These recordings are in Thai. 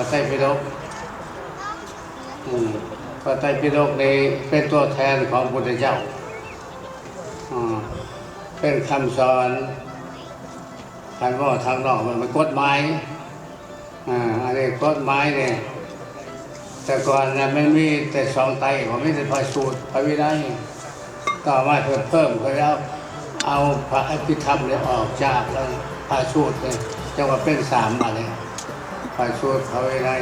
ระไตรปิฎกพระไตรปิฎกนี้เป็นตัวแทนของพุทธเจ้าเป็นคำสอนท่านว่าทางนอกมันเป็นกฎหมายอันนี้กฎหมายเนี่ยแต่ก่อนนะมันมีแต่สองไตรผมไม่ได้พระสูตรพระวินัยต่อมาเพิ่มก็แล้วเอาพระอภิธรรมเนี่ยออกจากพระสูตรเลยจะว่าเป็นสามมาเลยพระสูตรพระวินัย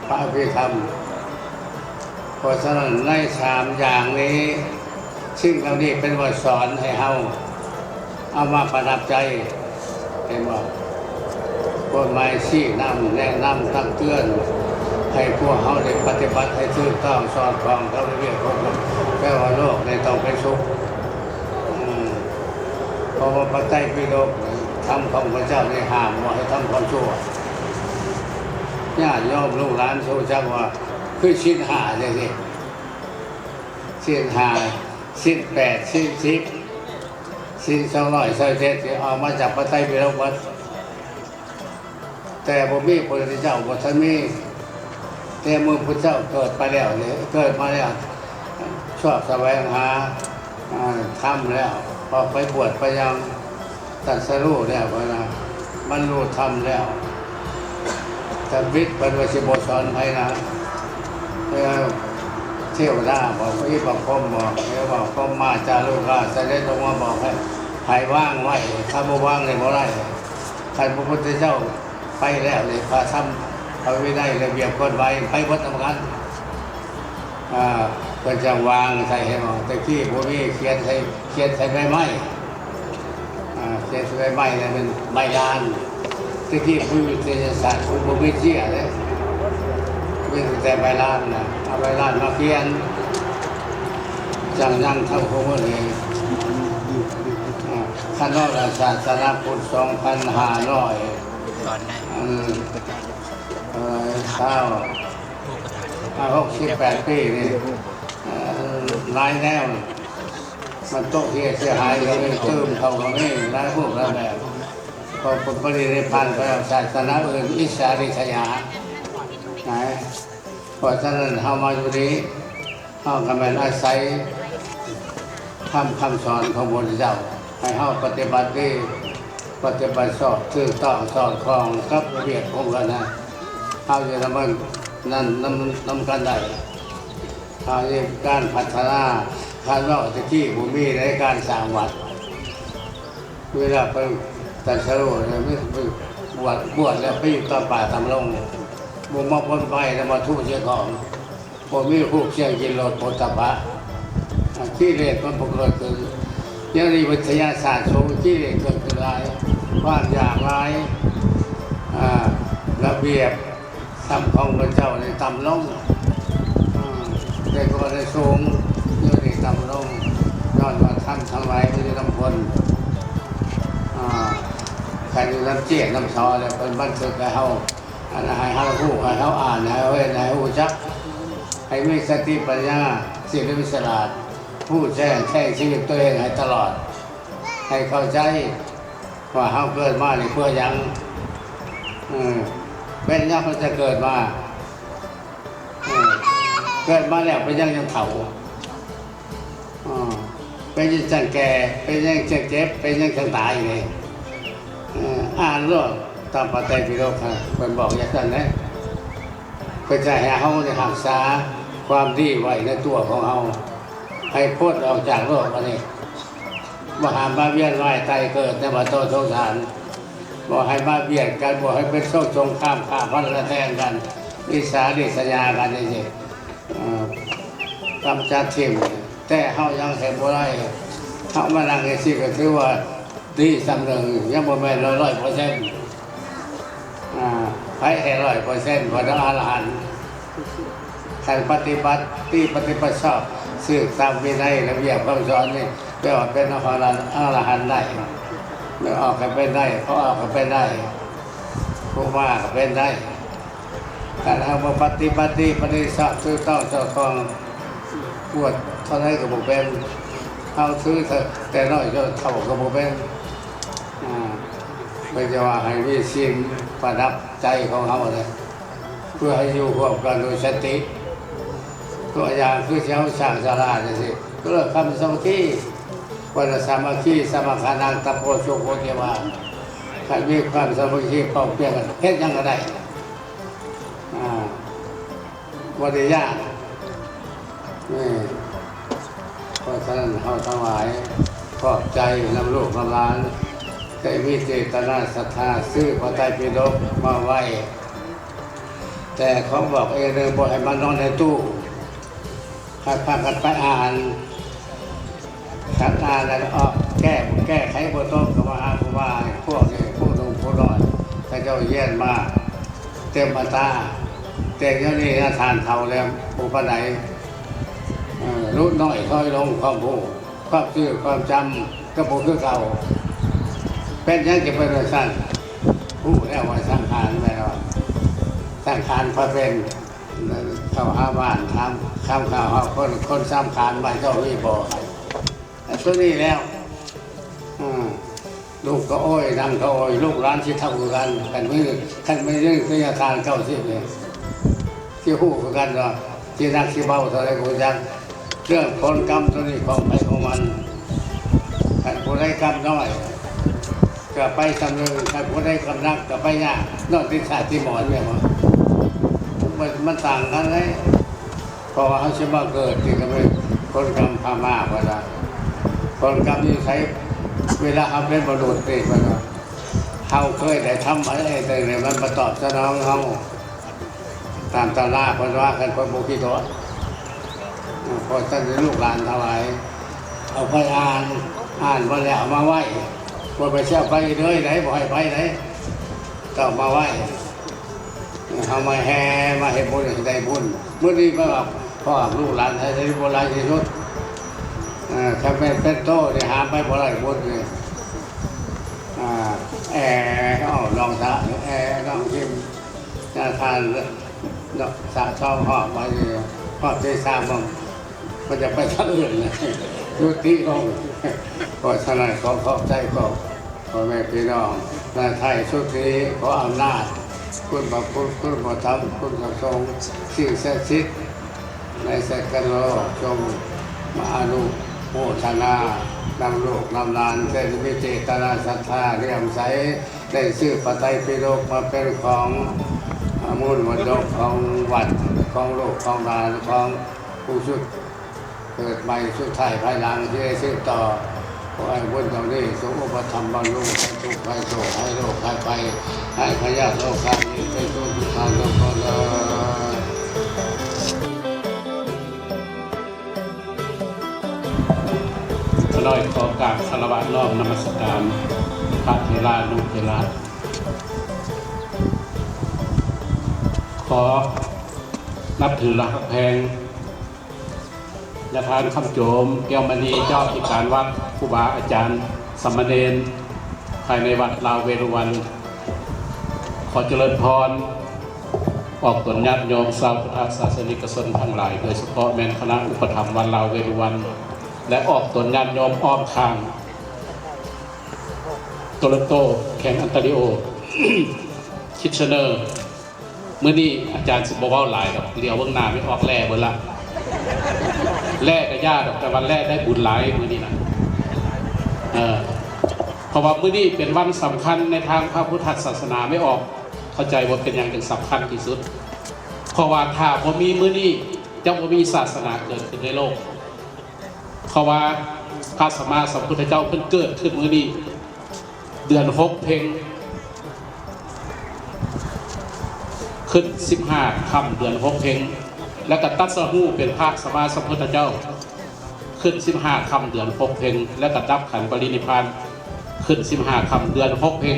พระอภิธรรมเพราะฉะนั้นในสามอย่างนี้ซึ่งเหล่านี้เป็นบทสอนให้เฮาเอามาประดับใจเห็นบ่กฎหมายชี้นำแนะนำตักเตือนให้พวกเฮาได้ปฏิบัติให้ถูกต้องสอดคล้องกับระเบียบของแปลว่าโลกในต้องเป็นสุขเพราะว่าพระไตรปิฎกทำของพระเจ้าได้ห้ามว่าให้ทำความชั่วญาติโยมลูกหลานโชว์จักว่าคือศีลห้าเนี่ยสิศีลห้าศีลแปดศีลสิบศีล227เอามาจากพระไตรปิฎกวัดแต่บ่มีพระพุทธเจ้าบ่ทันมีแต่เมื่อพระเจ้าเกิดไปแล้วเนี่ยเกิดมาแล้วชอบแสวงหาทำแล้วพอไปบวชไปยังตรัสรู้แล้วนะบรรลุธรรมแล้วแต่วิทย์เป็นวิชิโบสอนไทยนะเที่ยวหน้าบอกพี่บอกพมบอกบอกพมมาจารุกาเสด็จลงมาบอกให้ว่างไว้ถ้าไม่ว่างเลยบ่ได้ท่านพระพุทธเจ้าไปแล้วเลยพระธรรมพระวินัยระเบียบกฎหมายไปวัดทำงานก็จะวางใส่ให้หมดแต่ที่พวกนี้เขียนใส่ใบไม้เขียนใส่ใบไม้เนี่ยเป็นใบลานที่ผู้วิทยาศาสตร์ผู้วิทยาเลยเป็นแต่ใบลานนะเอาใบลานมาเขียนจังนั่งเท่าเขาเองขนมศาสนาพุทธ2,568 ปีนี่หลายแนวมันโตเสียหายก็ไม่เติมเขาก็ไม่หลายพวกแล้วแบบพอผลผลิตในพันธุ์ศาสนาอื่นอิสาริษยาเพราะฉะนั้นเรามาอยู่นี้เรากำลังอาศัยคำสอนของพระพุทธเจ้าให้เราปฏิบัติดีปฏิบัติชอบถูกต้องสอดคล้องกับระเบียบของกันนะเราจะทำมันนั่นนำกันได้เราจะการพัฒนาการเล่าตะกี้บุมีในการสร้างวัดเวลาไปตัดสรุปเนี่ยไม่บวชแล้วไปอยู่ตามป่าตามลงบุมาพ้นไปแล้วมาทุบเชี่ยของผมมีผู้เชี่ยกินรถโพธพะที่เรียกมันปกติคือยังมีวิทยาศาสตร์โชว์ที่เรียกเกิดขึ้นหลายความอยากหลายระเบียบทำของพระเจ้าในต่ำลงแต่ก็ได้สูงอยู่ในต่ำลงย้อนว่าท่านทั้งหลายที่ได้นำคนใครดูน้ำเจี๊ยน้ำซอเลยเป็นบันทึกให้เขาให้เขาพูดให้เขาอ่านให้เขาเห็นให้เขาจักให้มีสติปัญญาสิ่งที่วิสลาดผู้แช่ชีวิตตัวเองให้ตลอดให้เข้าใจว่าเขาเกิดมาเพื่อยังเป็นยังมันจะเกิดมาแล้วเป็นยังเฒ่าเป็นยังจังแก่เป็นยังเจ็บเป็นยังจังตายเลยอ่านเรื่องตามพระไตรปิฎกเป็นบอกอย่างนั้นนะเพื่อจะให้เขาได้รักษาความดีไว้ในตัวของเขาให้พ้นออกจากโลกอันนี้บ่หามาเวียนว่ายตายเกิดในวัฏสงสารบ่ให้มาเบียดกันบ่ให้เป็นโซ่สงครามฆ่าฟันกระแทงกันอิสาริษยากันนี่กำจัดทิ่มแต่เฮายังเห็นบ่ได้เฮามานั่งสิก็ถือว่าดีสำนึกยังบ่แม่น100%ไปให้100%พอได้อรหันต์ใครปฏิบัติชอบสืบตามวินัยระเบียบคำสอนนี่แปลว่าเป็นอรหันต์ได้ไม่ออกก็เป็นได้เขาออกก็เป็นได้ผู้ว่าก็เป็นได้การเอามาปฏิชอบซื้อต้องเจ้าของปวดเท่าไรก็บอกเป็นเอาซื้อแต่น้อยก็เท่าก็บอกเป็นไม่จะว่าให้มีสิ่งประดับใจของเขาเลย เพื่อให้อยู่ร่วมกันโดยสันติตัวอย่างคือเช้าสร้างศาลาเนี่ยสิก็เลิกคำสองที่วันสามัคคีสามัคคานังตะโพโชโกเทวาถ้ามีความสามัคคีเป่าเปลี่ยนกันเฮ็ดยังก็ได้วันเดียยากนี่เพราะฉะนั้นเขาทั้งหลายขอบใจนำลูกนำหลานได้มีเจตนาศรัทธาซื้อพระไตรปิฎกมาไว้แต่เขาบอกเองเลยบอกให้มันนอนในตู้ให้พากันไปอ่านชักอ่านแล้วออกแก้ไขบทต้นกับมาผู้ว่าพวกนี้ผู้ลงผู้นอนพระเจ้าเยี่ยนมาเต็มมาตาเต็มเจ้านี่ทานเท่าแล้วผู้ปไหนรุ่นน้อยค่อยลงความผู้ความชื่อความจำก็ผู้คือเก่าเป็นยังจะเป็นสั้นผู้แล้วว่าสังขารไม่รอดสังขารพระเป็นเข้าหาบ้านทำข้ามข่าวคนซ้ำขานบ้านเจ้าวิบ่ตัวนี้แล้วลูกก็โอ้ยนำก็โอ้ยลูกร้านที่เท่ากันกันไม่ยื่นขึ้นอาคารเก้าสิบเนี่ยที่หู้กันว่าที่นักที่เบาเท่าไรกูจังเรื่องผลกรรมตัวนี้ของไปของมันถ้าผู้ได้กรรมน้อยก็ไปสำเร็จถ้าผู้ได้กรรมนักก็ไปยากนอกที่ชาติหมอนเนี่ยมันต่างกันเลยเพราะว่าเขาจะมาเกิดที่ก็เป็นคนกรรมพม่าก็ได้คนกรรมที่ใช้เวลาเขาเป็นบรุษเด็กมันเขาเคยได้ทำอะไรแต่เนี่ยมันมาตอบสนองเขาตามตำราคนว่ากันคนบุกิโตพอท่านลูกหลานเท่าไหร่เอาไปอ่านมาแล้วเอามาไหว้พอไปเช่าไปเลยไหนบ่ให้ไปไหนก็มาไหว้เอามาแห่มาให้บุญได้บุญเมื่อนี้ก็พ่อลูกหลานให้ได้บุญหลายที่สุดถ้าเป็นโตเนี่ยหาไปบ่ได้บุญเลยลองสะลองชิมทานสะช่องหอบมาหอบใจสร้างมันจะไปทางอื่นเลยยุติลงขอฉะนั้นขอบใจก็พ่อแม่พี่น้องในไทยสุดที่ขออำนาจคุณพระพุทธคุณพระธรรมคุณพระสงฆ์สิ่งศักดิ์สิทธิ์ในสักการโลกจงมาอนุโมทนานำลูกนำหลานได้มีเจตนาศรัทธาเรียมใสได้ซื้อพระไตรปิฎกมาเป็นของมูลมรดกของวัดของโลกของหลานของผู้ชุดเกิดใหม่ชุดไทยภายหลังที่ได้ซื้อต่อขอให้บุญตรงนี้สมอุปธรรมบรรลุให้ทุกข์ให้โศกให้โรคให้ไปให้พยาธิโรคการนี้ไปสู่ทุกทางโลกเลยน้อยขอกราบคารวะน้อมนมัสการพระเถระลูกเถระขอนับถือรักแพงยาทานคำโจมแก้วมณีเจ้าธิการวัดครูบาอาจารย์สมณเณรภายในวัดลาวเวรุวันขอเจริญพรออกตนญาติโยมชาวพุทธศาสนิกชนทั้งหลายโดยเฉพาะแม่นคณะอุปถัมภ์วัดลาวเวรุวันและออกตนญาติโยมอ้อมข้างโตโรโตแข่งอันตาริโอ คิดเชเนอร์เมื่อนี้อาจารย์สิบบอกว่าหลายดอกเลี้ยวเบื้องหน้าไม่ออกแร่เบื้องละแร่กับญาติแต่วันแรกได้บุญหลายเมื่อนี้นะเพราะว่าเมื่อนี้เป็นวันสำคัญในทางพระพุทธศาสนาไม่ออกเข้าใจว่าเป็นอย่างหนึ่งสำคัญที่สุดเพราะว่าถ้าบ่มีมื้อนี้จะบ่มีศาสนาเกิดขึ้นในโลกเพราะว่าพระสัมมาสัมพุทธเจ้าเพิ่งเกิดขึ้นมื้อนี้เดือน6เพ็งขึ้น15ค่ำเดือน6เพ็งแล้วก็ตัดสหูเป็นพระสัมมาสัมพุทธเจ้าขึ้น15ค่ำเดือน6เพ็งแล้วก็ดับขันธ์ปรินิพพานขึ้น15ค่ำเดือน6เพ็ง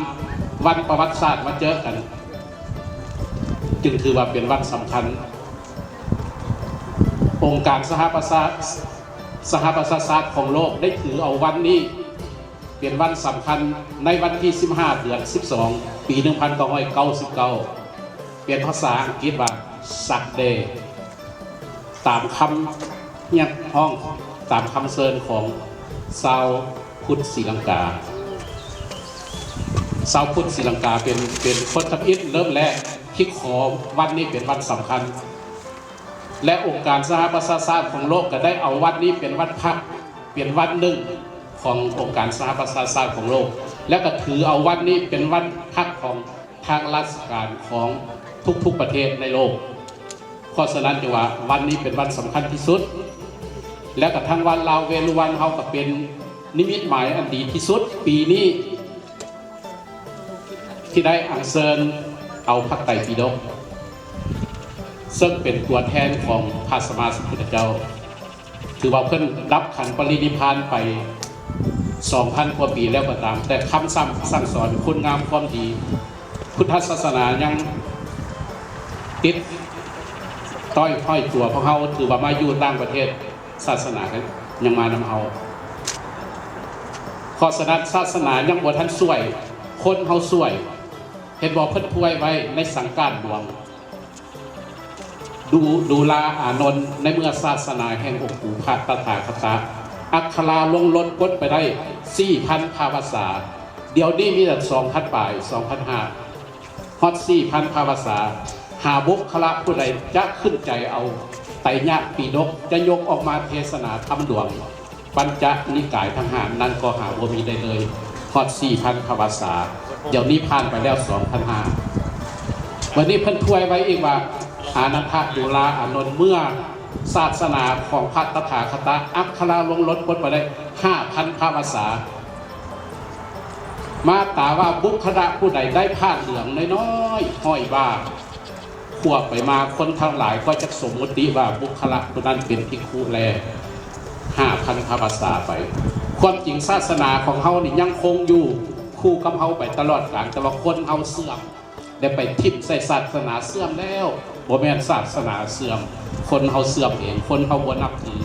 3วันประวัติศาสตร์มาเจอกันจึงถือว่าเป็นวันสำคัญองค์การสหประชาชาติของโลกได้ถือเอาวันนี้เป็นวันสำคัญในวันที่15เดือน12ปี1999เป็นภาษาอังกฤษว่า Saturday ตามคำเนี่ยห้องตามคำเชิญของชาวพุทธศรีลังกาชาวพุทธศรีลังกาเป็นคนทับอิฐเริ่มแรก ที่ขอวันนี้เป็นวันสำคัญและองค์การสหประชาชาติของโลกก็ได้เอาวันนี้เป็นวันพักเป็นวันหนึ่งขององค์การสหประชาชาติของโลกและก็ถือเอาวันนี้เป็นวันพักของทางราชการของทุกๆประเทศในโลกเพราะฉะนั้นจึงว่าวันนี้เป็นวันสำคัญที่สุดและกับทางวันลาวเวรุวันเขาก็เป็นนิมิตหมายอันดีที่สุดปีนี้ที่ได้อัญเชิญเอาพระไตรปิฎกซึ่งเป็นตัวแทนของพระสัมมาสัมพุทธเจ้าถือว่าเพิ่นรับขันปรินิพพานไป 2,000 กว่าปีแล้วก็ตามแต่คำสั่งสอนคุณงามความดีพุทธศาสนายังติดต้อยห้อยตัวของเขาถือว่ามาอยู่ต่างประเทศศาสนากันยังมานำเอาข้อสนัดศาสนายังบ่ทันช่วยคนเขาช่วยเห็นบอกเพิ่นป่วยไว้ในสังกัดหลวงดูลาอานนท์ในเมื่อศาสนาแห่งองค์ปู่พระตถาคตอักขราลงล้นก้นไปได้ 4,000 ภาษาเดี๋ยวนี้มีแต่ 2,000 ปลาย 2,500 ฮอด 4,000 ภาษาหาบุคละผู้ใดจะขึ้นใจเอาไตรยปิฎกจะยกออกมาเทศนาธรรมหลวงปัญจนิกายทั้ง5นั้นก็หาบ่มีได้เลยฮอด 4,000 ภาษาเดี๋ยวนี้ผ่านไปแล้ว 2,500 วันนี้เพิ่นถ้วยไว้อีกว่าอานันทดูลาอานนท์เมื่อศาสนาของพระตถาคตอักขราลงล้นพ้นไปได้ 5,000 ภาษามาตาว่าบุคละผู้ใดได้ผ้าเหลืองน้อยๆห้อยว่าขวบไปมาคนทั้งหลายก็จะสมมติว่าบุคละผู้นั้นเป็นภิกขุแล 5,000 ภาษาไปความจริงศาสนาของเฮานี่ยังคงอยู่คู่กับเฮาไปตลอดกาลแต่ว่าคนเฮาเสื่อมได้ไปทิพย์ใส่ศาสนาเสื่อมแล้วบ่แม่นศาสนาเสื่อมคนเฮาเสื่อมเองคนเฮาบ่นับถือ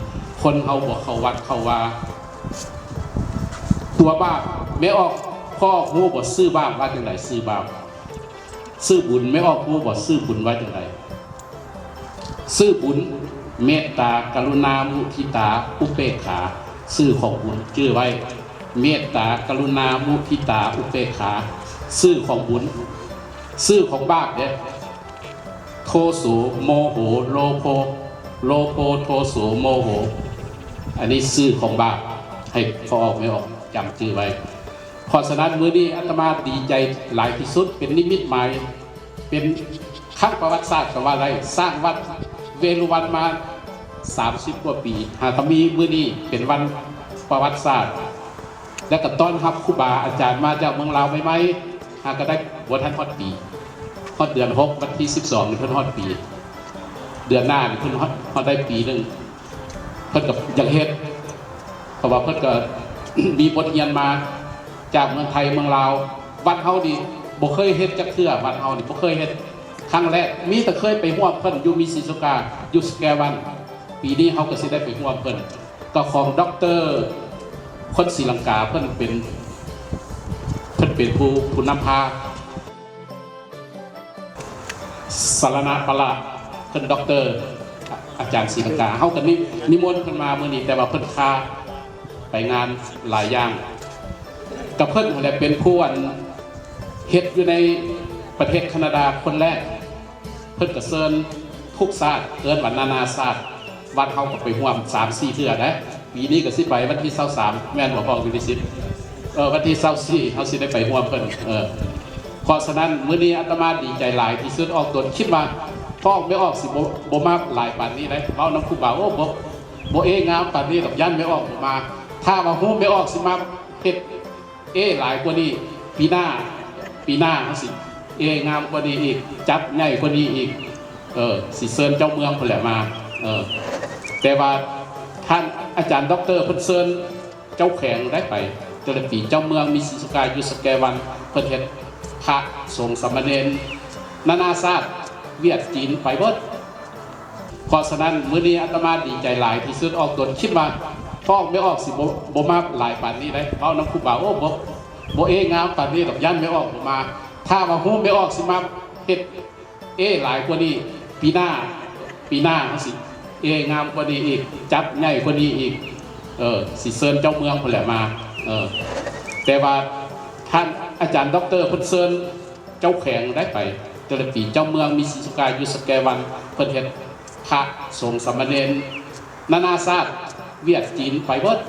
คนเฮาบ่เข้าวัดเข้าว่าตัวบ้าไม่ออกพ่อฮู้บ่ซื้อบ้าว่าจังได๋ซื้อบ้าซื้อบุญไม่ออกฮู้บ่ซื้อบุญว่าจังได๋ซื้อบุญเมตตากรุณามุทิตาอุเบกขาชื่อของบุญชื่อไว้เมตตากรุณามุทิตาอุเบกขาชื่อของบุญชื่อของบาปเนี่ยโทโสโมโหโลโภโทโสโมโหอันนี้ชื่อของบาปให้พอออกไม่ออกจำชื่อไว้เพราะฉะนั้นมื้อนี้อาตมาดีใจหลายที่สุดเป็นนิมิตหมายเป็นครั้งประวัติศาสตร์ก็ว่าได้สร้างวัดเวรุวันมา30 กว่าปีหากมีมื้อนี้เป็นวันประวัติศาสตร์และก็ต้อนรับครูบาอาจารย์มาจากเมืองลาวใหม่ๆหากก็ได้บ่ทันฮอดปีฮอดเดือน6วันที่12นี่เพิ่นฮอดปีเดือนหน้านี่เพิ่นฮอดได้ปีนึงเพิ่นก็ยังเฮ็ดเพราะว่าเพิ่นก็ มีบทเรียนมาจากเมืองไทยเมืองลาววัดเฮานี่บ่เคยเฮ็ดจักเทื่อวัดเฮานี่บ่เคยเฮ็ดครั้งแรกมีแต่เคยไปร่วมเพิ่นอยู่มีศรีสุกาอยู่สแกวันปีนี้เฮาก็สิได้ไปร่วมเพิ่นก็ของดร.คนศรีลังกาเพิ่นเป็นผู้นำพาสารณปละเพิ่นด็อกเตอร์อาจารย์ศรีลังกาเฮาก็นิมนต์เพิ่นมามื้อนี้แต่ว่าเพิ่นพาไปงานหลายอย่างกับเพิ่นนั่นแหละเป็นผู้เฮ็ดอยู่ในประเทศแคนาดาคนแรกเพิ่นก็เชิญทุกชาติเอิ้นว่านานาชาติวัดเฮาก็ไปร่วม 3-4 เทื่อนะปีนี้ก็สิไปวันที่23แม่นบ่พอวิสิตวันที่24เฮาสิได้ไปร่วมเพิ่นเพราะฉะนั้นมื้อนี้อาตมาดีใจหลายที่สุดออกตนคิดว่าพ่อไม่ออกสิบ่มาหลายปานนี้ได้เว้านำครูบาโอ้บ่งามปานนี้ดอกยันไม่ออกมาถ้าว่าฮู้ไม่ออกสิมาเฮ็ดหลายกว่านี้ปีหน้าเฮาสิงามกว่านี้อีกจัดใหญ่กว่านี้อีกสิเชิญเจ้าเมืองพุ่นแหละมาแต่ว่าท่านอาจารย์ด็อกเตอร์เพิ่นเชิญเจ้าแขงได้ไปแต่ละปีเจ้าเมืองมีศรีสุกาอยู่สแกวันเพิ่นเฮ็ดพระสงฆ์สามเณรนานาชาติเวียดจีนไปเบิดเพราะฉะนั้นมื้อนี้อาตมาดีใจหลายที่สุดออกตนคิดว่าพ่อไม่ออกสิบ่มาหลายปานนี้ได้เว้านำครูบาโอ้บ่งามปานนี้ดอกยันไม่ออกมาถ้าว่าฮู้ไม่ออกสิมาเฮ็ดหลายกว่านี้ปีหน้าเฮาสิงามกว่านี้อีกจัดใหญ่กว่านี้อีกสิเชิญเจ้าเมืองพุ่นแหละมาแต่ว่าท่านอาจารย์ด็อกเตอร์เพิ่นเชิญเจ้าแขงได้ไปแต่ แต่ละปีเจ้าเมืองมีศรีสุกาอยู่สแกวันเพิ่นเฮ็ดพระสงฆ์สามเณรนานาชาติเวียดจีนไปเบิด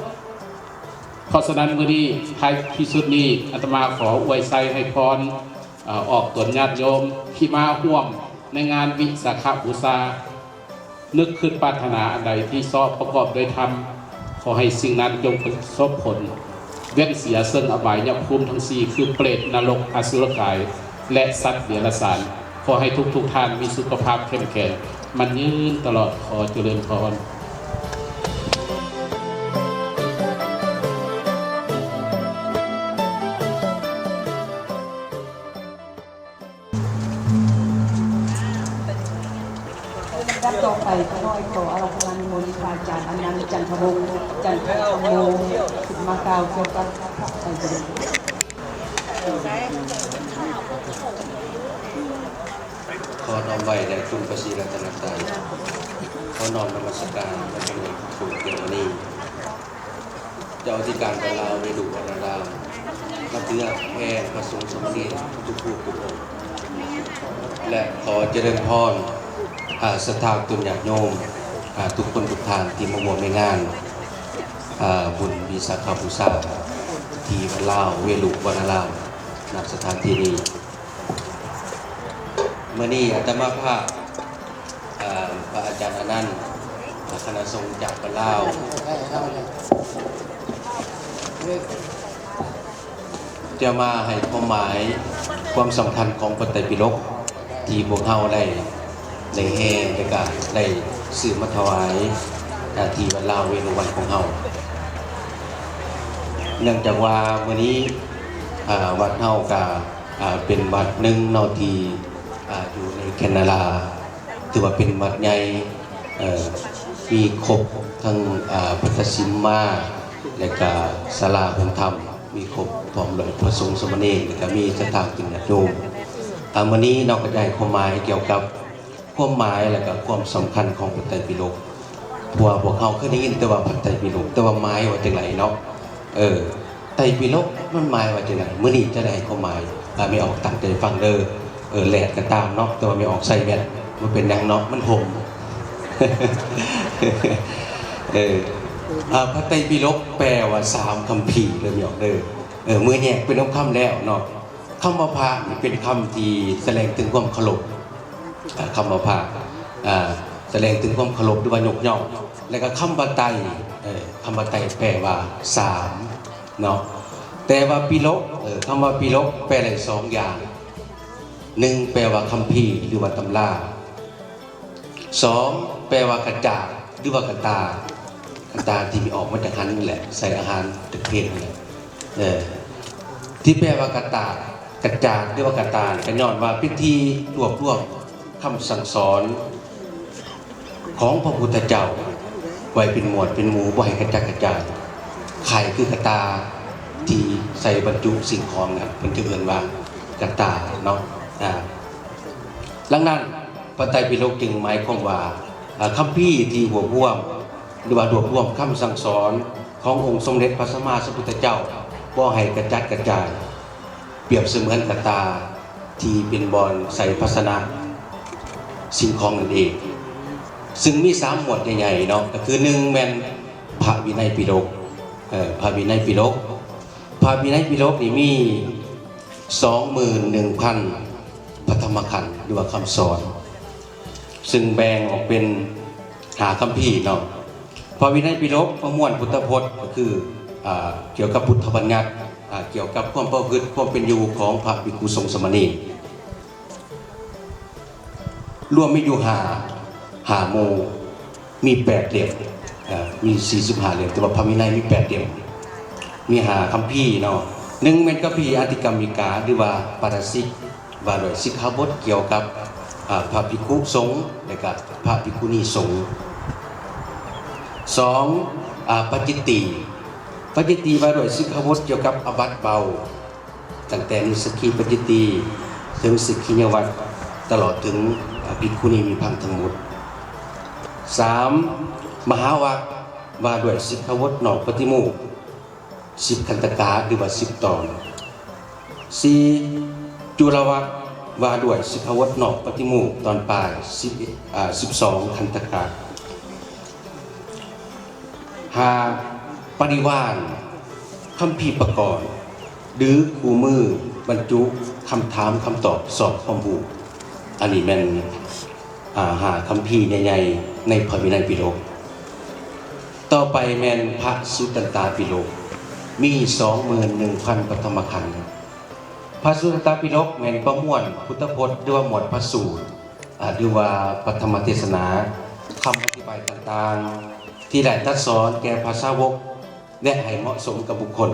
เพราะฉะนั้นมื้อนี้ท้ายที่สุดนี้อาตมาขออวยไซให้พรออกตนญาติโยมที่มาร่วมในงานวิสาขบูชานึกขึ้นปรารถนาอันใดที่ชอบประกอบด้วยธรรมขอให้สิ่งนั้นจงประสบผลเว้นเสียซึ่งอบายยภูมิทั้งสี่คือเปรตนรกอสุรกายและสัตว์เดรัจฉานขอให้ทุกท่านมีสุขภาพเข้มแข็งมันยืนตลอดขอเจริญพรรับต่อไปขอให้ขออาราธนานิมนต์พระอาจารย์อนันต์จันทวงศ์จันทธรรมโมขึ้นมากล่าวเกี่ยวกับพระไตรปิฎก ขอน้อมไว้แด่คุณพระศรีรัตนตรัยขอน้อมนมัสการพระเจ้าถูกเดียวนี้เจ้าที่การไปลาวไปดูอารามพระเพื่อแห่พระสงฆ์สมเด็จทุกผู้ทุกองค์และขอเจริญพรศรัทธาตุญญาติโยมทุกคนทุกท่านที่มาร่วมในงานบุญวิสาขบูชาที่วัดลาวเวลุวรรณารามณสถานที่นี้เมื่อนี้อาตมาภาพพระอาจารย์อนันต์คณะสงฆ์จากวัดลาวจะมาให้ความหมายความสำคัญของพระไตรปิฎกที่พวกเฮาได้แห่และก็ได้สื่อมาถวายที่วัดลาวเวรุวันของเฮาเนื่องจากว่ามื้อนี้วัดเฮาก็เป็นวัดหนึ่งเนาะที่อยู่ในแคนาดาถือว่าเป็นวัดใหญ่มีครบทั้งพุทธศิลป์มาและก็ศาลาของธรรมมีครบพร้อมด้วยพระสงฆ์สมณีและก็มีสถานกินญาติโยมมื้อนี้เราก็ได้ความหมายเกี่ยวกับความหมายและก็ความสำคัญของพระไตรปิฎกพวกเขาเคยได้ยินแต่ว่าพระไตรปิฎกแต่ว่าหมายว่าจังไดเนาะไตรปิฎกมันหมายว่าจังไดมื้อนี้จะได้ความหมายไม่ออกตั้งใจฟังเด้อแหลดก็ตามเนาะแต่ว่าไม่ออกใส่แว่นมันเป็นหยังเนาะมันห่ม พระไตรปิฎกแปลว่า3คัมภีร์เลยมีออกมื้อนี้เป็นคำแล้วเนาะคำว่าพระนี่เป็นคำที่แสดงถึงความเคารพคำว่าพระแสดงถึงความเคารพหรือว่ายกย่องแล้วก็คำว่าไตรคำว่าไตรแปลว่า3เนาะแต่ว่าปิฎกคำว่าปิฎกแปลได้2อย่าง1แปลว่าคัมภีร์หรือว่าตำรา2แปลว่ากระจาดหรือว่ากระตากระตาที่มีออกมาจากหันนี่แหละใส่อาหารตะเกียบนี่แหละที่แปลว่ากระตากระจาดหรือว่ากระตาก็ย้อนว่าพิธีรวบรวมคำสั่งสอนของพระพุทธเจ้าไว้เป็นหมวดเป็นหมู่บ่ให้กระจัดกระจายไข่คือกระตาที่ใส่บรรจุสิ่งของนั้นเป็นที่เอื่นว่ากระตาเนาะดังนั้นพระไตรปิฎกจึงหมายความว่าคัมภีร์ที่รวบรวมหรือว่ารวบรวมคำสั่งสอนขององค์สมเด็จพระสัมมาสัมพุทธเจ้าบ่ให้กระจัดกระจายเปรียบเสมือนกระตาที่เป็นบอนใส่ภาชนะสิ่งของนั่นเองซึ่งมี3หมวดใหญ่ๆเนาะก็คือ1แม่นพระวินัยปิฎกพระวินัยปิฎกพระวินัยปิฎกนี่มี 21,000 พระธรรมขันธ์หรือว่าคำสอนซึ่งแบ่งออกเป็นคัมภีร์เนาะพระวินัยปิฎกประมวลพุทธพจน์ก็คือเกี่ยวกับพุทธบัญญัติเกี่ยวกับความประพฤติความเป็นอยู่ของพระภิกษุสงฆ์สามเณรรวมมีอยู่5หมู่มี8เล่มมี45เล่มแต่ว่าพระวินัยมี8เล่มมี5คัมภีร์เนาะ1เป็นคัมภีร์อธิกรรมิกาหรือว่าปาราชิกว่าด้วยสิกขาบทเกี่ยวกับพระภิกษุสงฆ์และก็พระภิกขุณีสงฆ์2ปัจจิตติว่าด้วยสิกขาบทเกี่ยวกับอาบัติเบาตั้งแต่นิสกีปัจจิตติถึงสิกขิยวัตรตลอดถึงภิกขุณีมีพังทั้งหมด3มหาวรรคว่าด้วยสิกขาบทนอกปฏิโมกข์10คันตกาหรือว่า10ตอน4จุลวรรค ว่าด้วยสิภวัตนอกปฏิโมกข์ตอนปลาย12 คันธกะหาปริวารคัมภีร์ประกอบหรือคู่มือบรรจุคำถามคำตอบสอบความรู้อันนี้แม่นหาคัมภีร์ใหญ่ๆในพระวินัยปิฎกต่อไปแม่นพระสุตตันตปิฎกมี 21,000 ปฐมขันธ์พระสุตตันตปิฎกแม่นประมวลพุทธพจน์หรือว่าหมวดพระสูตรหรือว่าปฐมเทศนาคำอธิบายต่างๆที่ได้ตรัสสอนแก่พระสาวกและให้เหมาะสมกับบุคคล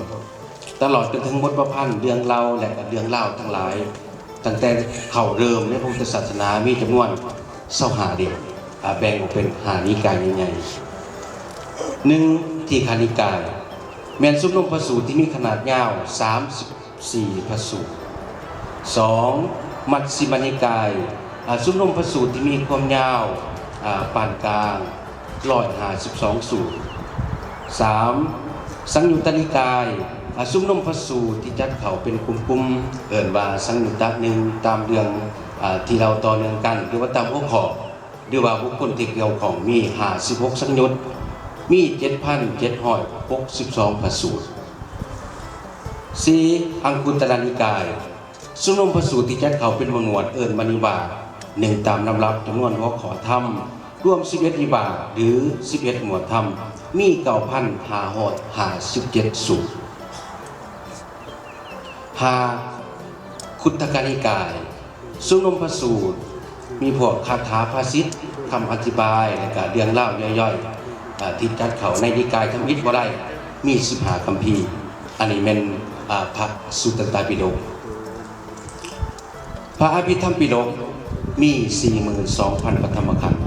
ตลอดจนถึงบทประพันธ์เรื่องเล่าและเรื่องเล่าทั้งหลายตั้งแต่เข้าเริ่มในพระพุทธศาสนามีจำนวน25เดียวแบ่งออกเป็น5นิกายใหญ่ๆ1ทีฆานิกายแม่นสุนมพระสูตรที่มีขนาดยาว34พระสูตร2มัชฌิมนิกายสุนมพระสูตรที่มีความยาวปานกลาง152สูตร3สังยุตตนิกายสุนมพระสูตรที่จัดเข้าเป็นกลุ่มๆเอิ้นว่าสังยุตตะหนึ่งตามเรื่องที่เราต่อเนื่องกันหรือว่าตามหัวข้อหรือว่าบุคคลที่เกี่ยวข้องมี56สังยุตมี 7,762 พระสูตร4อังคุตรนิกายสุนมพระสูตรที่จัดเข้าเป็นหมวดเอิ้นมณิบาต1ตามลำดับจำนวนหัวข้อธรรมรวม11นิบาตหรือ11หมวดธรรมมี 9,557 สูตร5คุตตกนิกายสุนมพระสูตรมีพวกคาถาภาษิตคำอธิบายและก็เรื่องเล่าย่อยๆที่จัดเข้าในนิกายธรรมอิฐบ่ได้มี15คัมภีร์อันนี้เป็นพระสุตตันตปิฎกพระอภิธรรมปิฎกมี 42,000 ปฐมขันธ์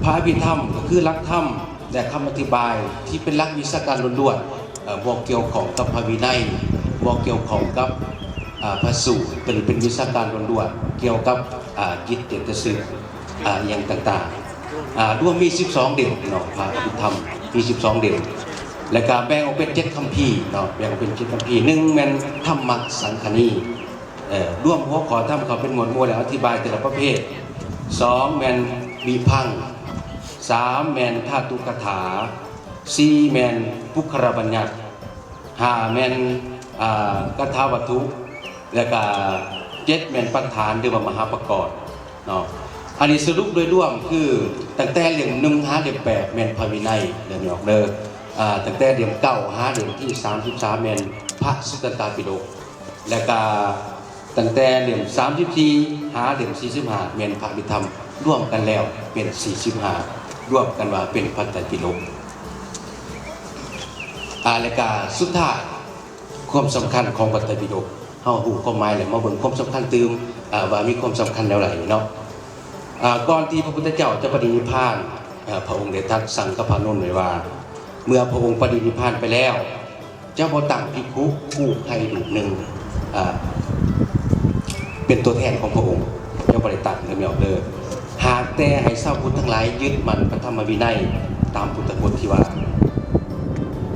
พระอภิธรรมก็คือหลักธรรมและคำอธิบายที่เป็นหลักวิชาการล้วนๆบ่เกี่ยวข้องกับพระวินัยบ่เกี่ยวข้องกับพระสูตรเป็นวิชาการล้วนๆเกี่ยวกับกิจเจตสิกอย่างต่างๆรวมมี12เด่นเนาะพระอภิธรรมมี12เด่นและก็แบ่งออกเป็น7คัมภีร์เนาะแบ่งออกเป็น7คัมภีร์1แม่นธรรมสังคณีร่วมหัวข้อธรรมเขาเป็นหมวดหมู่แล้วอธิบายแต่ละประเภท2แม่นวิพังค์3แม่นธาตุกถา4แม่นปุครบัญญัติ5แม่นกถาวัตถุและก็7แม่นปัฏฐานหรือว่ามหาประกอบเนาะอันนี้สรุปโดยรวมคือตั้งแต่เล่ม1หาเล่ม8แม่นพระวินัยเรื่องนี้ออกเด้อตั้งแต่เล่ม9หาเล่มที่33แม่นพระสุตตันตปิฎกและก็ตั้งแต่เล่ม34หาเล่ม45แม่นพระอภิธรรมร่วมกันแล้วเป็น45ร่วมกันว่าเป็นพระไตรปิฎกและก็สุดท้ายความสำคัญของพระไตรปิฎกเฮาฮู้ความหมายแล้วมาเบิ่งความสำคัญตื่มว่ามีความสำคัญแนวไหนเนาะก่อนที่พระพุทธเจ้าจะปรินิพพานพระองค์ได้ตรัสสั่งกับพระนนท์ไว้ว่าเมื่อพระองค์ปรินิพพานไปแล้วเจ้าบ่ตั้งภิกขุผู้ให้รูปหนึ่งเป็นตัวแทนของพระองค์เจ้าบ่ได้ตั้งเด้อเด้อหากแต่ให้ชาวพุทธทั้งหลายยึดมั่นพระธรรมวินัยตามพุทธพจน์ที่ว่า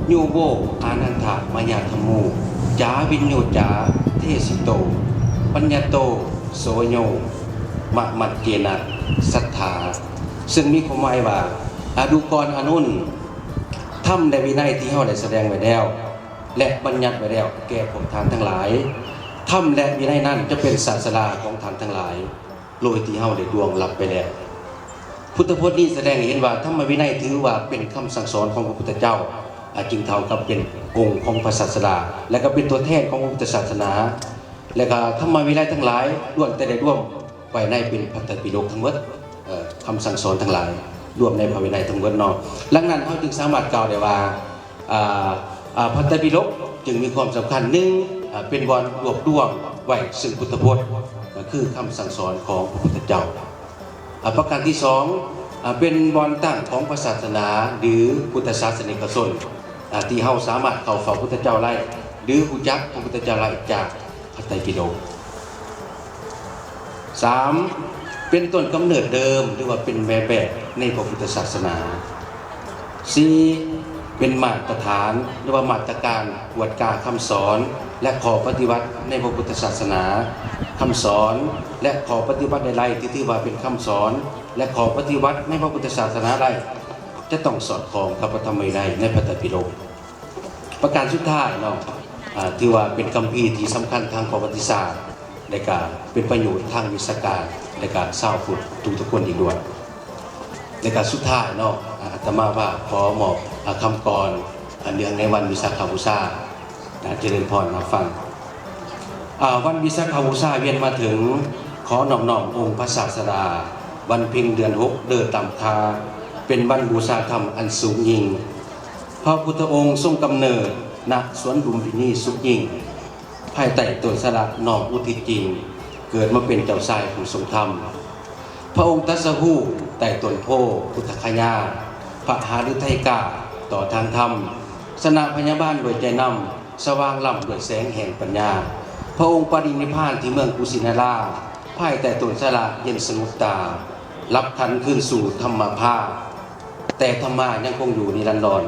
โยโวอานันทามายาธรรมโมจาวิญโยจาเทสิโตปัญญโตโสโยมะมัจเจนะศรัทธาซึ่งมีความหมายว่าดูกรอนุนธรรมในวินัยที่เฮาได้แสดงไว้แล้วและบัญญัติไว้แล้วแก่พวกท่านทั้งหลายธรรมและวินัยนั้นจะเป็นศาสดาของท่านทั้งหลายโดยที่เฮาได้ดวงรับไปแล้วพุทธพจน์นี้แสดงให้เห็นว่าธรรมวินัยถือว่าเป็นคำสั่งสอนของพระพุทธเจ้าจึงเท่ากับเป็นองค์ของพระศาสดาและก็เป็นตัวแทนของพระพุทธศาสนาและก็ธรรมวินัยทั้งหลายล้วนแต่ได้ร่วมไว้ในเป็นพระไตรปิฎกทั้งหมดคำสั่งสอนทั้งหลายรวมในพระวินัยทั้งหมดเนาะดังนั้นเฮาจึงสามารถกล่าวได้ว่าพระไตรปิฎกจึงมีความสำคัญเป็นวันรวบรวมไว้ซึ่งพุทธพจน์คือคำสั่งสอนของพระพุทธเจ้าประการที่2เป็นวันตั้งของศาสนาหรือพุทธศาสนิกชนที่เฮาสามารถเข้าเฝ้าพระพุทธเจ้าได้หรือรู้จักพระพุทธเจ้าได้จากพระไตรปิฎก3เป็นต้นกำเนิดเดิมหรือว่าเป็นแบบในพระพุทธศาสนา4เป็นมาตรฐานหรือว่ามาตรการกวดกาคำสอนและข้อปฏิบัติในพระพุทธศาสนา คำสอนและขอปฏิบัติใดๆที่ถือว่าเป็นคำสอนและขอปฏิวัติในพระพุทธศาสนาใดจะต้องสอดคล้องกับพระธรรมวินัยในพระไตรปิฎกประการสุดท้ายเนาะถือว่าเป็นคัมภีร์ที่สำคัญทางประวัติศาสตร์ในการเป็นประโยชน์ทางวิชาการในการชาวพุทธทุกคนอีกด้วยในการสุดท้ายเนาะอาตมาว่าขอมอบคำกรเนื่องในวันวิสาขบูชาเจริญพรมาฟังวันวิสาขบูชาเวียนมาถึงขอน้อมองค์พระศาสดาวันเพ็ญเดือน6เดือนตำคาเป็นวันบูชาธรรมอันสูงยิ่งพระพุทธองค์ทรงกำเนิดณสวนลุมพินีสุขยิ่งภายใต้ต้นสละน้อมอุทิศจริงเกิดมาเป็นเจ้าชายผู้ทรงธรรมพระองค์ตรัสรู้ใต้ต้นโพพุทธคยาพระหฤทัยกาต่อทางธรรมสนะพยาบาลโดยใจนำสว่างล่ำด้วยแสงแห่งปัญญาพระองค์ปรินิพพานที่เมืองกุสินาราภายใต้ต้นสละเย็นสงบตารับขันคืนสู่ธรรมภาพแต่ธรรมะยังคงอยู่นิรันดร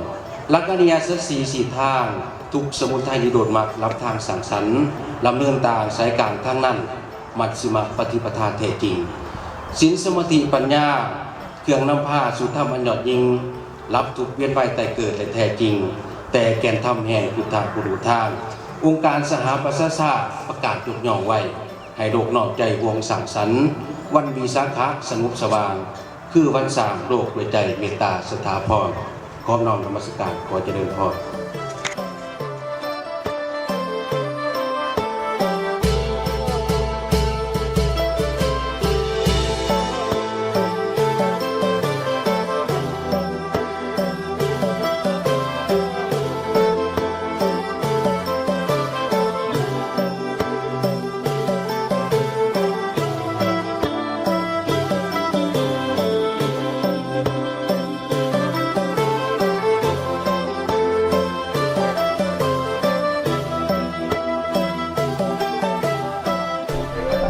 ลักอริยสัจสี่สี่ทางทุกสมุทัยนิโรธมรรครับทางสังสรรค์ลำเนินตามสายกลางทางนั้นมัชฌิมปฏิปทาแท้จริงศีลสมาธิปัญญาเครื่องนำพาสู่ธรรมอันยอดยิ่งรับทุกเวียนว่ายแต่เกิดและแท้จริงแต่แก่นธรรมแห่งพุทธกุรุทางองค์การสหประชาชาติประกาศยกย่องไว้ให้โลกนอกใจห่วงสังสรรค์วันวิสาขะสงบสว่างคือวันสร้างโลกด้วยใจเมตตาสถาพรขอน้อมนมัสการขอเจริญพร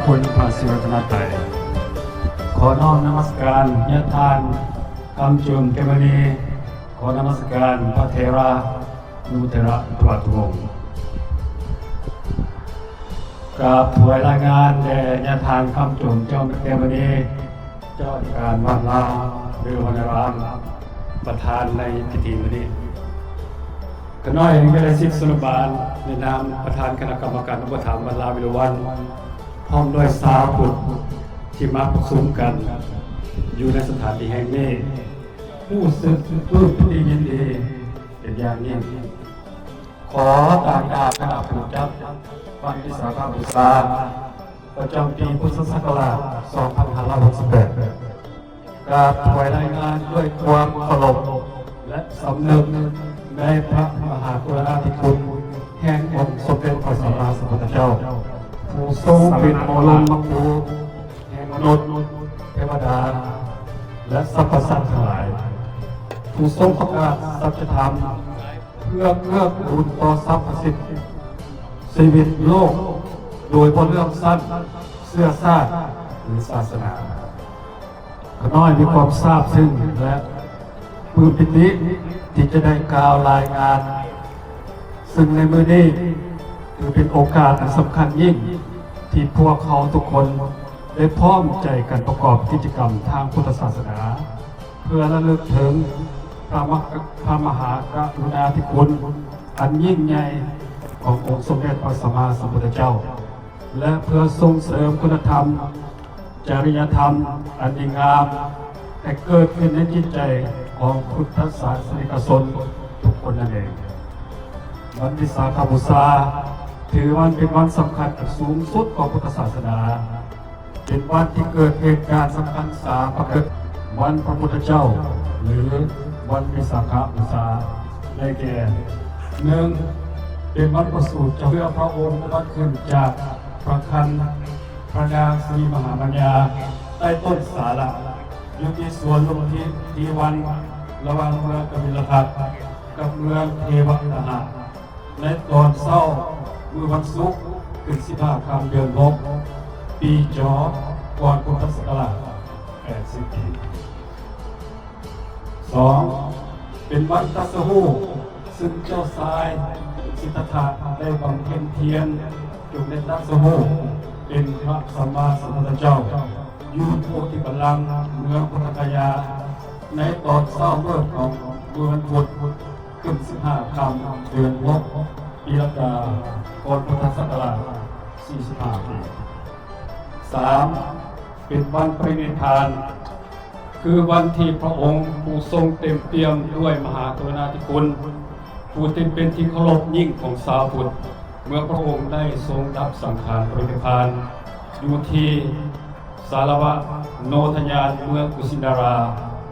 คุณพระศิรัตนตรัยขอน้อมนมัสการญาติทานคำจุนเกมณีขอนมัสการพระเทระนุเทระทวทุวงศ์กราบถวายรายงานแด่ญาติทานคำจุนเจ้าเกมณีเจ้าการวัดลาหรือวันรามประธานในพิธีวันนี้ขน้อยวิไลศิษย์สุนบาลในนามประธานคณะกรรมการอุปถัมภ์บรรลาวิรวันพร้อมด้วยสาวพุทธที่มาประชุมกันอยู่ในสถานที่แห่งนี้ผู้สึกปลื้มปิติยินดีเป็นอย่างยิ่งขอตามดาคณะผู้จัดวันวิสาขบูชาประจำปีพุทธศักราช 2568 การถวายรายงานด้วยความเคารพและสำนึกในพระมหากรุณาธิคุณแห่งองค์สมเด็จพระสัมมาสัมพุทธเจ้าผู้ทรงเป็นบรมครูแห่งมนุษย์เทวดาและสรรพสัตว์ทั้งหลายผู้ทรงประกาศสัจธรรมเพื่อเกื้อกูลต่อสรรพสิ่งชีวิตโลกโดยบ่เรื่องสั้นเสื้อซาดหรือศาสนาขน้อยมีความทราบซึ้งและปลื้มปิติที่จะได้กล่าวรายงานซึ่งในมื้อนี้ถือเป็นโอกาสอันสำคัญยิ่งที่พวกเขาทุกคนได้พร้อมใจกันประกอบกิจกรรมทางพุทธศาสนาเพื่อระลึกถึงพระมหากรุณาธิคุณอันยิ่งใหญ่ขององค์สมเด็จพระสัมมาสัมพุทธเจ้าและเพื่อส่งเสริมคุณธรรมจริยธรรมอันดีงามให้เกิดขึ้นในจิตใจของพุทธศาสนิกชนทุกคนนั่นเองวันวิสาขบูชาถือวันเป็นวันสำคัญสูงสุดของพุทธศาสนาเป็นวันที่เกิดเหตุการณ์สำคัญ3ประการวันพระพุทธเจ้าหรือวันวิสาขบูชาได้แก่1เป็นวันประสูติเพื่อพระองค์บังขึ้นจากพระคันพระนางศรีมหามัญญาใต้ต้นสาระอยู่ที่สวนลุมพินีวันระหว่างเมืองกบิลพัทกับเมืองเทวทหารในตอนเช้าเมื่อวันศุกร์ขึ้น15 ค่ำเดือน6ปีจอก่อนพุทธศักราช80 ปี 2. เป็นวันตรัสรู้ซึ่งเจ้าชายสิทธัตถะได้บำเพ็ญเพียรจนได้ตรัสรู้เป็น เป็นพระสัมมาสัมพุทธเจ้าอยู่โพธิบัลลังก์เมืองพุทธคยาในตอนเช้าเมื่อของเดือนพุธขึ้น15 ค่ำเดือน6 ปีละกาก่อนพุทธศักราช45 ปี 3. เป็นวันปรินิพพานคือวันที่พระองค์ผู้ทรงเต็มเปี่ยมด้วยมหากรุณาธิคุณผู้เป็นที่เคารพยิ่งของชาวพุทธเมื่อพระองค์ได้ทรงดับสังขารปรินิพพานอยู่ที่สารวะโนทยานเมืองกุสินารา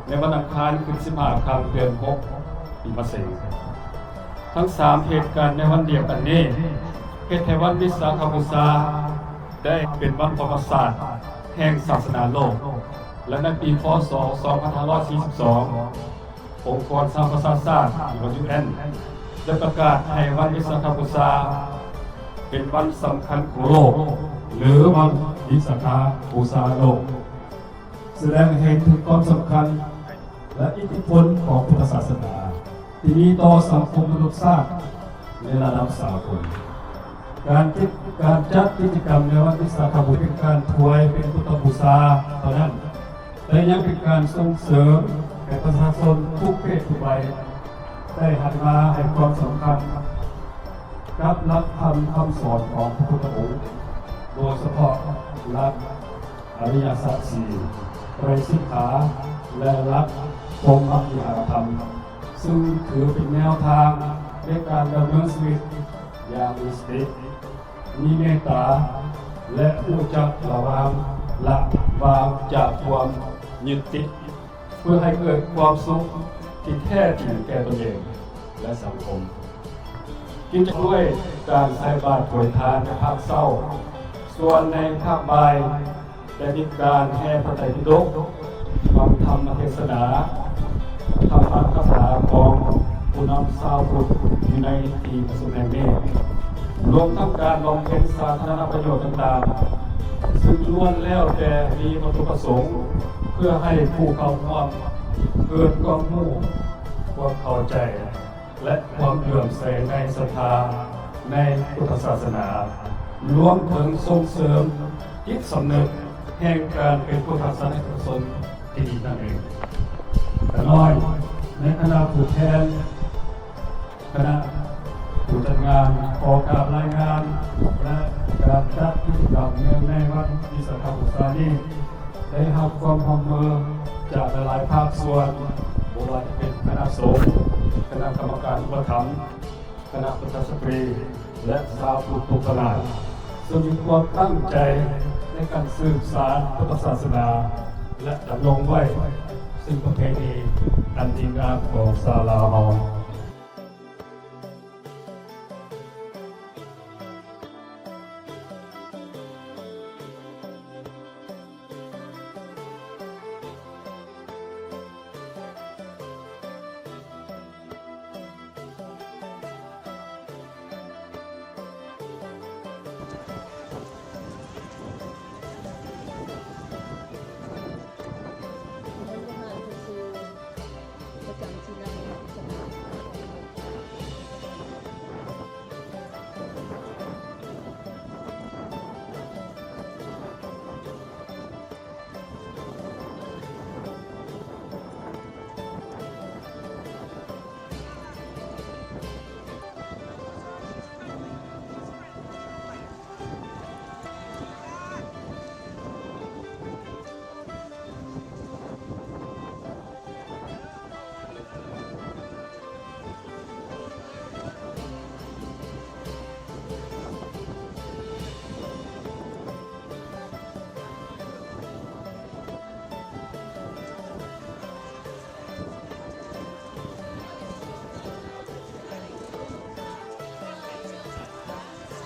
ในวันอังคารขึ้น15 ค่ำเดือน6 ปีมะเสงทั้ง3เหตุการณ์ในวันเดียวกันนี้เหตุให้วันวิสาขบูชาได้เป็นวันประวัติศาสตร์แห่งศาสนาโลกและในปีพ.ศ. 2542 องค์กรสหประชาชาติหรือ UN ได้ประกาศให้วันวิสาขบูชาเป็นวันสำคัญของโลกหรือวันวิสาขบูชาโลกแสดงให้เห็นถึงความสำคัญและอิทธิพลของพุทธศาสนาที่มีต่อสังคมมนุษยชาติในระดับสากลการจัดกิจกรรมในวันวิสาขบูชาเป็นการถวายเป็นพุทธบูชาเท่านั้นแต่ยังเป็นการส่งเสริมให้ประชาชนทุกเพศทุกวัยได้หันมาให้ความสำคัญกับหลักธรรมคำสอนของพระพุทธองค์โดยเฉพาะหลักอริยสัจสี่ไตรสิกขาและหลักพรหมวิหารธรรมซึ่งถือเป็นแนวทางในการดำเนินชีวิตอย่างมีสติมีเมตตาและรู้จักระวางละวางจากความยึดติดเพื่อให้เกิดความสุขที่แท้จริงแก่ตนเองและสังคมกินด้วยการใส่บาตรถวายทานในภาคเช้าส่วนในภาคบ่ายได้มีการแห่พระไตรปิฎกฟังธรรมเทศนาธรรมคาถาของผู้นำชาวพุทธอยู่ในที่ประชุมแห่งนี้รวมทั้งการบำเพ็ญสาธารณประโยชน์ต่างๆซึ่งล้วนแล้วแต่มีวัตถุประสงค์เพื่อให้ผู้เข้าร่วมเกิดความรู้ความเข้าใจและความเลื่อมใสในศรัทธาในพุทธศาสนารวมถึงส่งเสริมจิตสำนึกแห่งการเป็นพุทธศาสนิกชนที่ดีนั่นเองแต่น้อยในคณะผู้แทนคณะผู้จัดงานขอการรายงานและการจัดกิจกรรมในวันวิสาขบูชานี้ได้รับความร่วมมือจากหลายภาคส่วนไม่ว่าจะเป็นคณะสงฆ์คณะกรรมการอุปถัมภ์คณะพุทธสตรีและชาวพุทธทุกขนาดซึ่งมีความตั้งใจในการสืบสานพุทธศาสนาและดำรงไว้ซึ่งประเพณีอันดีงามของชาวลาว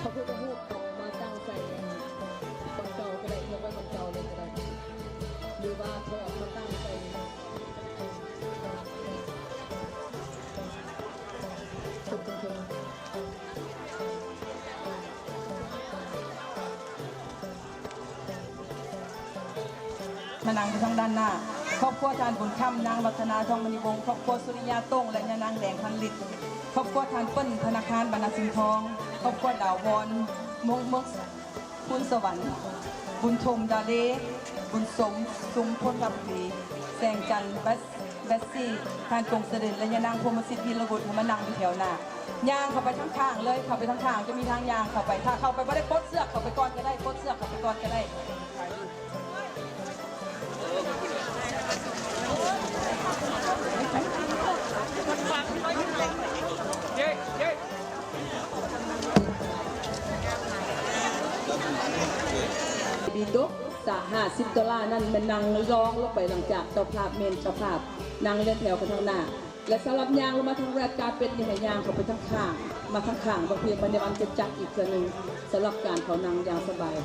พระพุทธรูปของมาตั้งใส่บนเก่าก็ได้เพื่อไว้บนเก่าเลยก็ได้หรือว่าเขาออกมาตั้งใส่สุดจริงมานั่งอยู่ทางด้านหน้าครอบครัวทานบุญค่ำนางวัฒนาทองมณีวงศ์ครอบครัวสุริยาโต้งและยานางแดงพันลิตรครอบครัวทานเปิ้ลธนาคารบรรณสิงห์ทองครอบครัวดาววอนมงมุกคุณสวรรค์ บุญชมดาเลบุญสมสุมพลรับดีแสงจันทร์แบสซี่ทานกงเสด็จและยานางพรหมสิทธิ์วีรบุตรมานั่งอยู่แถวหน้าย่างเข้าไปทั้งข้างเลยเข้าไปทั้งข้างจะมีทางย่างเข้าไปถ้าเข้าไปไม่ได้ปลดเสื้อเข้าไปก่อนก็ได้ปลดเสื้อเข้าไปก่อนก็ได้ ดีดกสา$50นั่นมันนั่งร้องลงไปหลังจากเจ้าภาพเมนเจ้าภาพนั่งเล่นแถวกันทางหน้าและสำหรับยางลงมาทางแรกการเป็นนี่ให้ยางเข้าไปทางข้างมาทางข้างบางทีมันในวันจะจัดอีกเทื่อนึงสำหรับการเขานั่งอย่างสบาย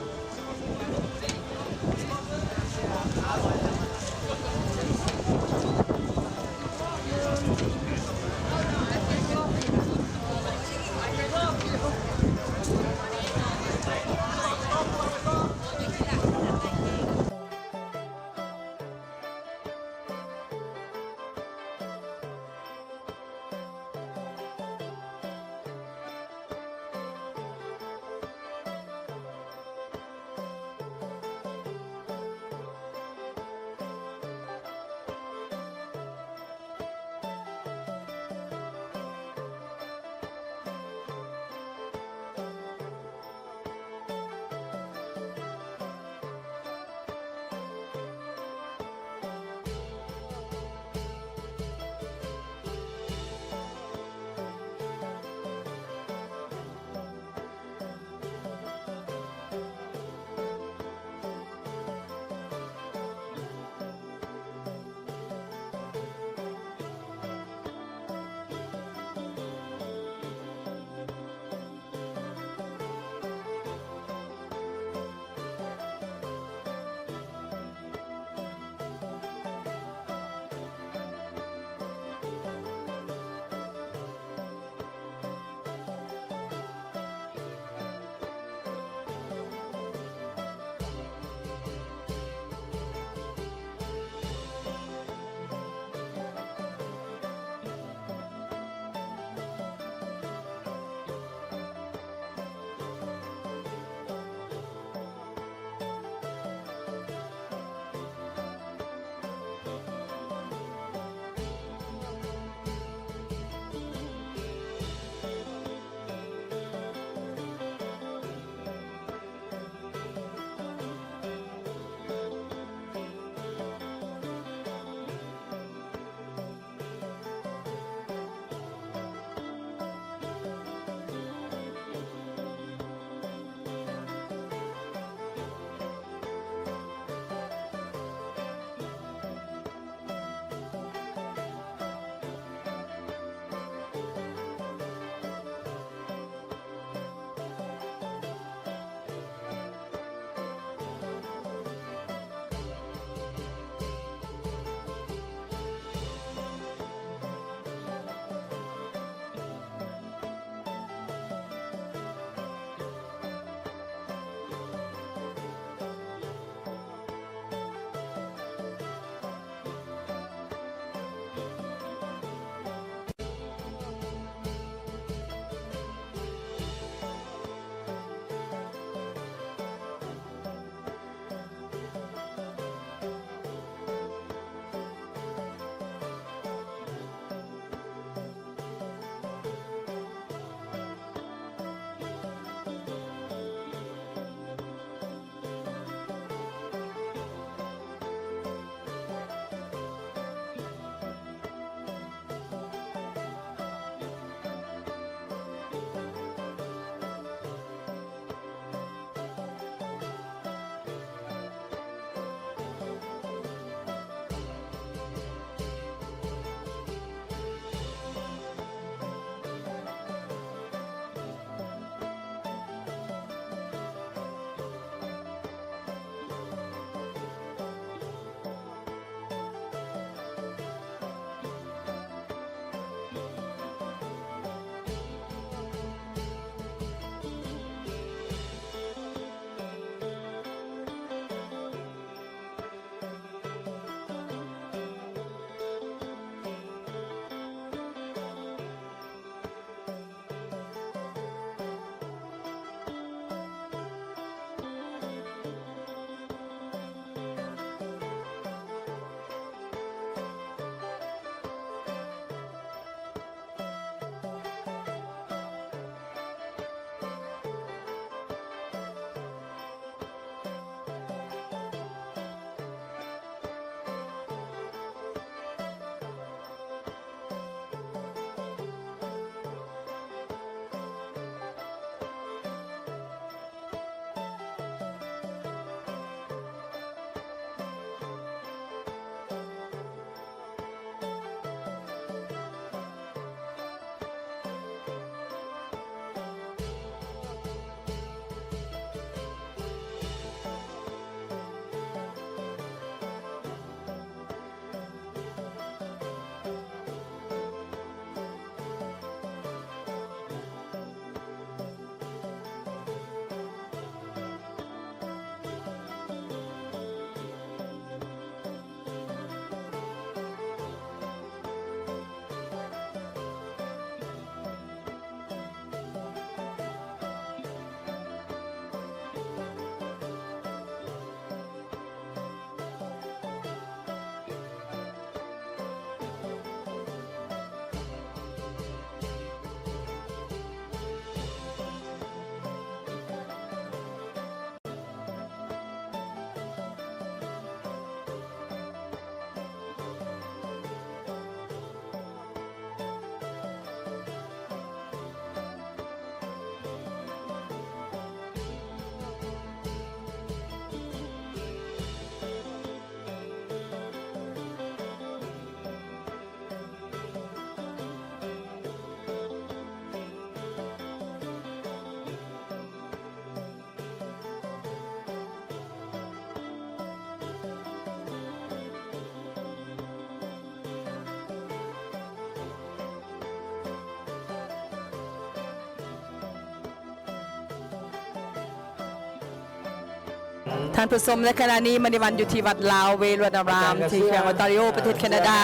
ท่านผู้ชมในขณะนี้มันในวันอยู่ที่วัดลาวเวรุวนารามที่แขวงออนตาริโอประเทศแคนาดา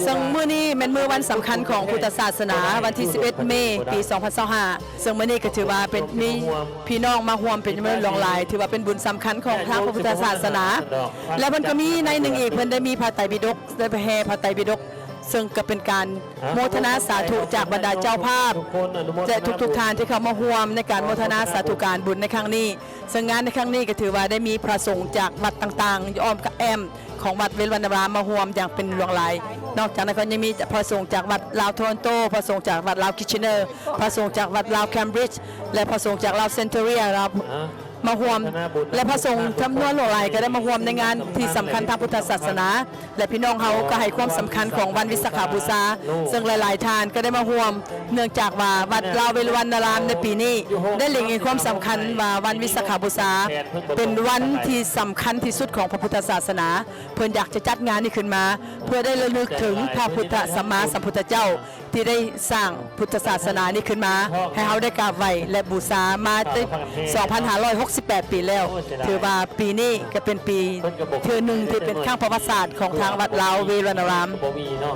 ซึ่งมื้อนี้เป็นมื้อวันสำคัญของพุทธศาสนาวันที่ 11 เมษายน ปี 2025 ซึ่งมื้อนี้ก็ถือว่าเป็นมีพี่น้องมาร่วมเป็นจำนวนหลวงหลาย ถือว่าเป็นบุญสำคัญของทางพระพุทธศาสนา และมันก็มีในหนึ่งอีกเพิ่นได้มีพระไตรปิฎกได้ไปแห่พระไตรปิฎกซึ่งก็เป็นการโมทนาสาธุจากบรรดาเจ้าภาพและทุกๆท่านที่เข้ามาร่วมในการโมทนาสาธุการบุญในครั้งนี้ซึ่งงานในครั้งนี้ก็ถือว่าได้มีพระสงฆ์จากวัดต่างๆอ้อมกับแอมของวัดเวรุวนารามมาร่วมอย่างเป็นหลวงหลายนอกจากนั้นก็ยังมีพระสงฆ์จากวัดลาวโทรอนโตพระสงฆ์จากวัดลาวคิชเนอร์พระสงฆ์จากวัดลาวแคมบริดจ์และพระสงฆ์จากลาวเซนเตอเรียมาร่วมและพระสงฆ์จำนวนหลายก็ได้มาร่วมในงานที่สำคัญทางพุทธศาสนาและพี่น้องเขาก็ให้ความสำคัญของวันวิสาขบูชาซึ่งหลายๆท่านก็ได้มาร่วมเนื่องจากว่าวัดลาวเวรุวนารามในปีนี้ได้เล็งเห็นความสำคัญว่าวันวิสาขบูชาเป็นวันที่สำคัญที่สุดของพระพุทธศาสนาเพื่อนอยากจะจัดงานนี้ขึ้นมา เพื่อได้ระลึกถึงพระพุทธสัมมาสัมพุทธเจ้าที่ได้สร้างพุทธศาสนานี้ขึ้นมาให้เขาได้กราบไหว้และบูชามาตั้ง2568 ปีแล้วถือว่าปีนี้ก็เป็นปีเทื่อหนึ่งที่เป็นข้างประวัติศาสตร์ของทางวัดลาวเวรุวนาราม บ่มีเนาะ